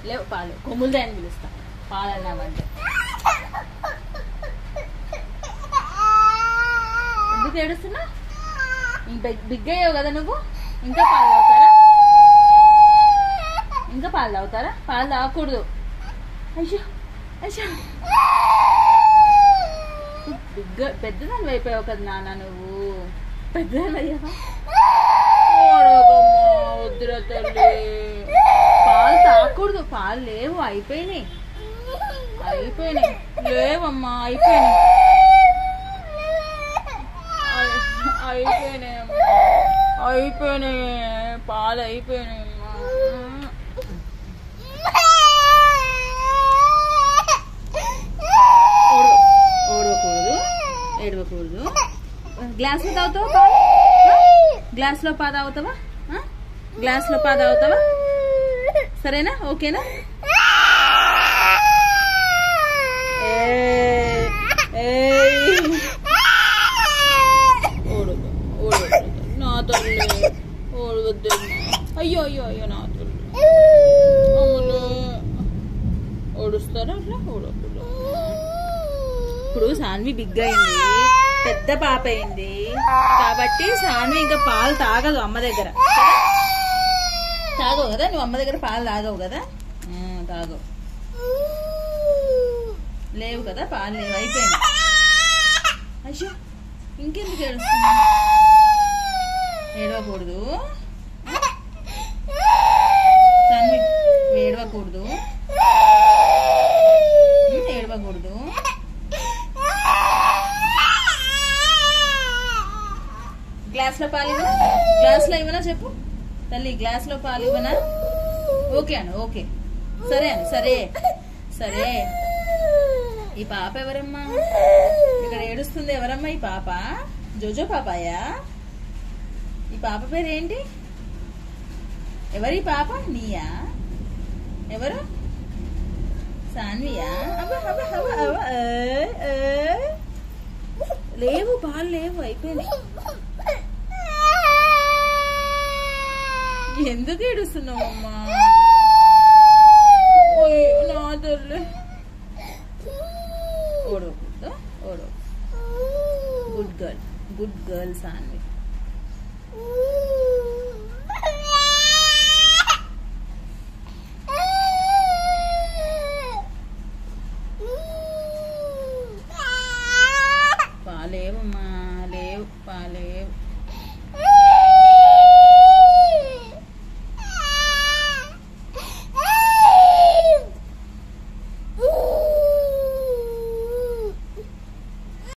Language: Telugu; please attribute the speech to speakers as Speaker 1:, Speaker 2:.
Speaker 1: లేవు పాలు కొమ్ములదే అని పిలుస్తా పాలు అన్నామంటే ఎందుకు ఏడుస్తున్నా బిగ్ అయ్యావు కదా నువ్వు ఇంకా పాలు తాగుతారా పాలు తాగకూడదు అయ్యో అయ్యో పెద్దదాన్ని అయిపోయావు కదా నాన్న నువ్వు పెద్దదాన్ని అయ్యావా వద్దురా తల్లి పాలు తాగకూడదు పాలు లేవు అయిపోయినాయి లేవమ్మా అయిపోయినాయి పాలు అయిపోయినాయి ఏడవకూడదు గ్లాస్లో తాగుతావా పాలు గ్లాస్లో పాలు తాగుతావా సరేనా ఓకేనా నా తల్లి ఓడవద్దు అయ్యో నా తల్లి ఓడుస్తారా అట్లా ఓడకూడదు ఇప్పుడు సాన్వి బిగ్ అయింది పెద్ద పాప అయింది కాబట్టి సాన్వి ఇంకా పాలు తాగదు అమ్మ దగ్గర తాగవు కదా నువ్వు అమ్మ దగ్గర పాలు తాగవు కదా తాగవు లేవు కదా పాలు లేవు అయిపోయింది అయ్యో ఇంకెందుకు ఏడుస్తున్నా ఏడవకూడదు సాన్వి ఏడవకూడదు గ్లాస్లో పాలు ఇవ్వనా గ్లాస్లో ఇవ్వనా చెప్పు తల్లి గ్లాస్లో పాలు ఇవ్వనా ఓకే అను ఓకే సరే సరే ఈ పాప ఎవరమ్మా ఇక్కడ ఏడుస్తుంది ఎవరమ్మా ఈ పాప జోజో పాపాయా ఈ పాప పేరు ఏంటి ఎవరి పాప నీయా ఎవరు సాన్వియా లేవు పాలు లేవు అయిపోయినాయి ఎందుకు ఏడుస్తున్నావమ్మా నా తల్లి ఓడో గుడ్ గర్ల్ సాన్వి